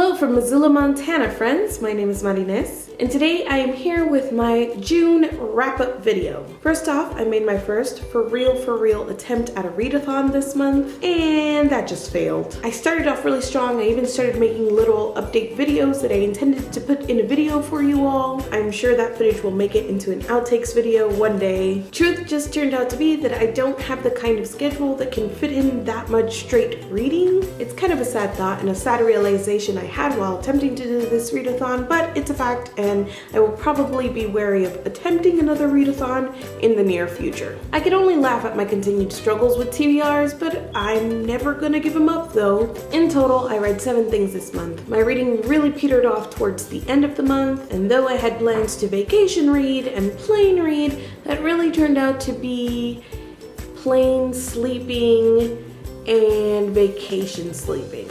Hello from Missoula, Montana, friends. My name is Marines, and today I am here with my June wrap-up video. First off, I made my first for real attempt at a readathon this month, and that just failed. I started off really strong. I even started making little update videos that I intended to put in a video for you all. I'm sure that footage will make it into an outtakes video one day. Truth just turned out to be that I don't have the kind of schedule that can fit in that much straight reading. It's kind of a sad thought and a sad realization I had while attempting to do this readathon, but it's a fact, and I will probably be wary of attempting another readathon in the near future. I can only laugh at my continued struggles with TBRs, but I'm never gonna give them up though. In total, I read 7 things this month. My reading really petered off towards the end of the month, and though I had plans to vacation read and plain read, that really turned out to be plain sleeping and vacation sleeping.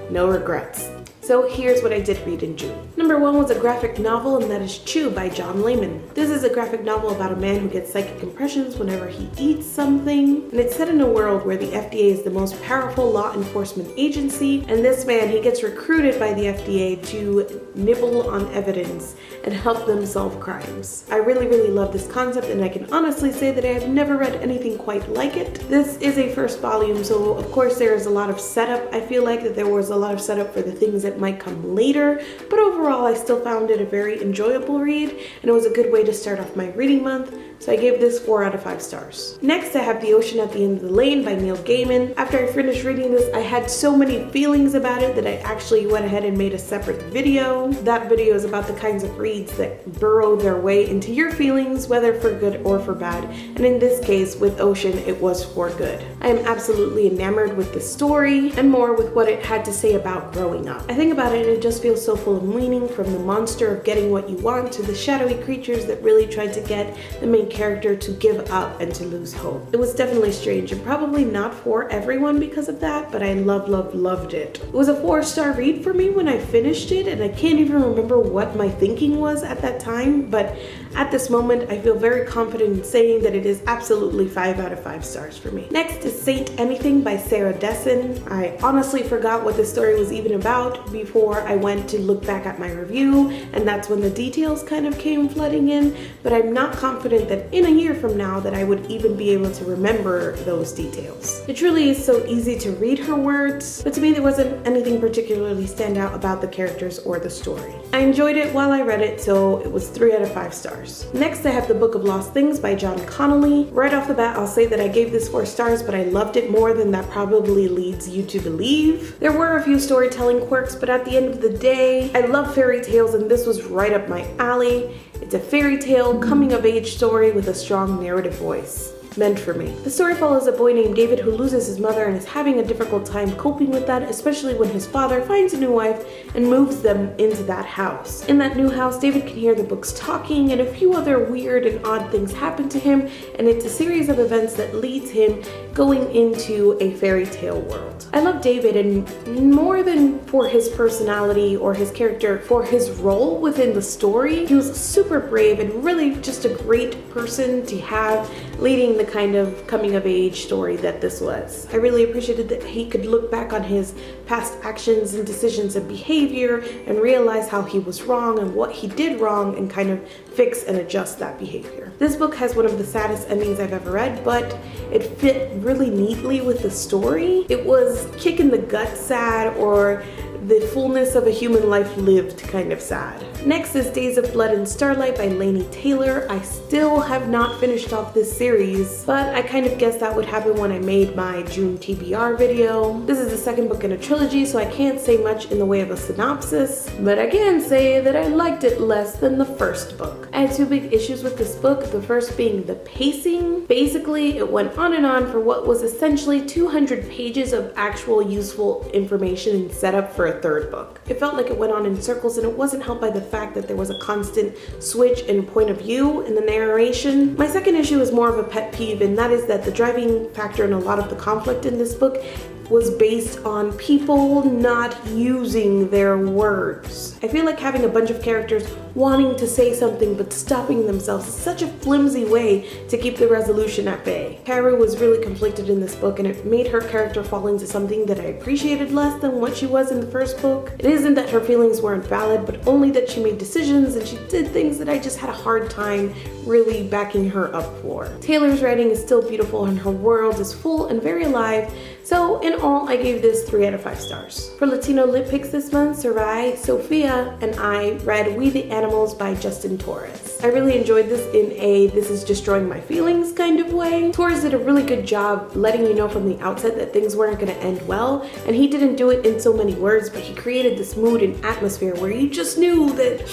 No regrets. So here's what I did read in June. Number 1 was a graphic novel, and that is Chew by John Layman. This is a graphic novel about a man who gets psychic impressions whenever he eats something, and it's set in a world where the FDA is the most powerful law enforcement agency, and this man, he gets recruited by the FDA to nibble on evidence and help them solve crimes. I really love this concept, and I can honestly say that I have never read anything quite like it. This is a first volume, so of course there is a lot of setup. I feel like that there was a lot of setup for the things that might come later, but overall I still found it a very enjoyable read, and it was a good way to start off my reading month, so I gave this 4 out of 5 stars. Next, I have The Ocean at the End of the Lane by Neil Gaiman. After I finished reading this, I had so many feelings about it that I actually went ahead and made a separate video. That video is about the kinds of reads that burrow their way into your feelings, whether for good or for bad, and in this case, with Ocean, it was for good. I am absolutely enamored with the story, and more with what it had to say about growing up. I think about it, and it just feels so full of meaning, from the monster of getting what you want to the shadowy creatures that really tried to get the main character to give up and to lose hope. It was definitely strange and probably not for everyone because of that, but I loved it. It was a 4-star read for me when I finished it, and I can't even remember what my thinking was at that time, but at this moment I feel very confident in saying that it is absolutely 5 out of 5 stars for me. Next is Saint Anything by Sarah Dessen. I honestly forgot what the story was even about before I went to look back at my review, and that's when the details kind of came flooding in, but I'm not confident that in a year from now that I would even be able to remember those details. It truly is so easy to read her words, but to me there wasn't anything particularly stand out about the characters or the story. I enjoyed it while I read it, so it was 3 out of 5 stars. Next, I have The Book of Lost Things by John Connolly. Right off the bat, I'll say that I gave this 4 stars, but I loved it more than that probably leads you to believe. There were a few storytelling quirks, but at the end of the day, I love fairy tales, and this was right up my alley. It's a fairy tale coming-of-age story with a strong narrative voice. Meant for me. The story follows a boy named David who loses his mother and is having a difficult time coping with that, especially when his father finds a new wife and moves them into that house. In that new house, David can hear the books talking, and a few other weird and odd things happen to him, and it's a series of events that leads him going into a fairy tale world. I love David, and more than for his personality or his character, for his role within the story. He was super brave and really just a great person to have leading the kind of coming of age story that this was. I really appreciated that he could look back on his past actions and decisions and behavior and realize how he was wrong and what he did wrong and kind of fix and adjust that behavior. This book has one of the saddest endings I've ever read, but it fit really neatly with the story. It was kick in the gut sad, or the fullness of a human life lived kind of sad. Next is Days of Blood and Starlight by Laini Taylor. I still have not finished off this series, but I kind of guessed that would happen when I made my June TBR video. This is the second book in a trilogy, so I can't say much in the way of a synopsis, but I can say that I liked it less than the first book. I had 2 big issues with this book, the first being the pacing. Basically, it went on and on for what was essentially 200 pages of actual useful information and setup for a 3rd book. It felt like it went on in circles, and it wasn't helped by the fact that there was a constant switch in point of view in the narration. My second issue is more of a pet peeve, and that is that the driving factor in a lot of the conflict in this book was based on people not using their words. I feel like having a bunch of characters wanting to say something but stopping themselves is such a flimsy way to keep the resolution at bay. Karu was really conflicted in this book, and it made her character fall into something that I appreciated less than what she was in the first book. It isn't that her feelings weren't valid, but only that she made decisions and she did things that I just had a hard time really backing her up for. Taylor's writing is still beautiful and her world is full and very alive, so in all I gave this 3 out of 5 stars. For Latino lit picks this month, Sarai, Sophia, and I read We the Animals by Justin Torres. I really enjoyed this in a this is destroying my feelings kind of way. Torres did a really good job letting you know from the outset that things weren't going to end well, and he didn't do it in so many words, but he created this mood and atmosphere where you just knew that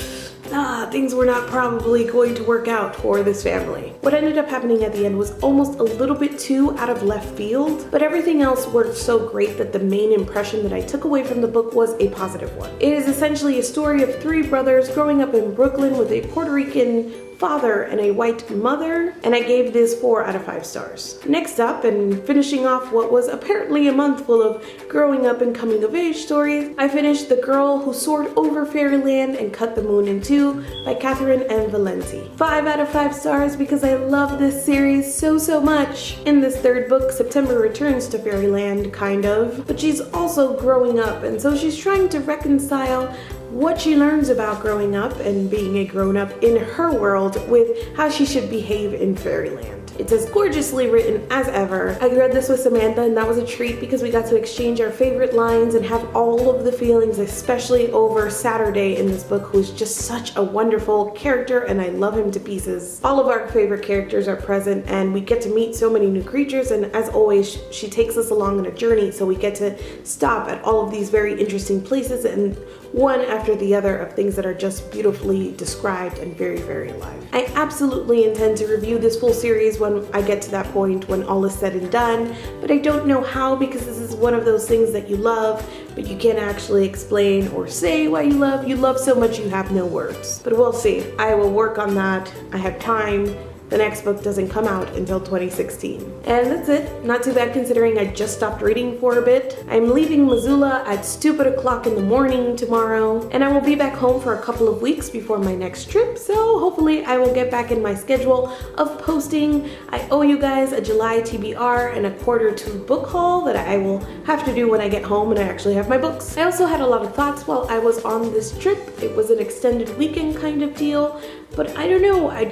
things were not probably going to work out for this family. What ended up happening at the end was almost a little bit too out of left field, but everything else worked so great that the main impression that I took away from the book was a positive one. It is essentially a story of 3 brothers growing up in Brooklyn with a Puerto Rican father and a white mother, and I gave this 4 out of 5 stars. Next up, and finishing off what was apparently a month full of growing up and coming of age stories, I finished The Girl Who Soared Over Fairyland and Cut the Moon in Two by Catherine M. Valenti. 5 out of 5 stars because I love this series so much. In this 3rd book, September returns to Fairyland, kind of, but she's also growing up, and so she's trying to reconcile what she learns about growing up and being a grown-up in her world with how she should behave in Fairyland. It's as gorgeously written as ever. I read this with Samantha and that was a treat because we got to exchange our favorite lines and have all of the feelings, especially over Saturday in this book, who's just such a wonderful character and I love him to pieces. All of our favorite characters are present and we get to meet so many new creatures, and as always, she takes us along on a journey, so we get to stop at all of these very interesting places and one after the other of things that are just beautifully described and very alive. I absolutely intend to review this full series when I get to that point, when all is said and done, but I don't know how, because this is one of those things that you love, but you can't actually explain or say why you love. You love so much you have no words. But we'll see. I will work on that. I have time. The next book doesn't come out until 2016. And that's it. Not too bad considering I just stopped reading for a bit. I'm leaving Missoula at stupid o'clock in the morning tomorrow, and I will be back home for a couple of weeks before my next trip, so hopefully I will get back in my schedule of posting. I owe you guys a July TBR and a Q2 book haul that I will have to do when I get home and I actually have my books. I also had a lot of thoughts while I was on this trip. It was an extended weekend kind of deal, but I don't know, I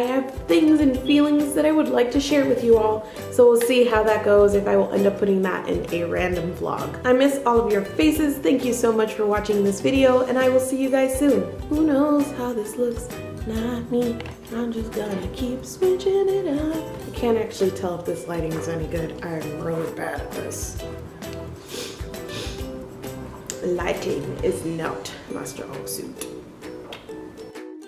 have things and feelings that I would like to share with you all, so we'll see how that goes, if I will end up putting that in a random vlog. I miss all of your faces. Thank you so much for watching this video, and I will see you guys soon. Who knows how this looks? Not me. I'm just gonna keep switching it up. I can't actually tell if this lighting is any good. I'm really bad at this. Lighting is not my strong suit.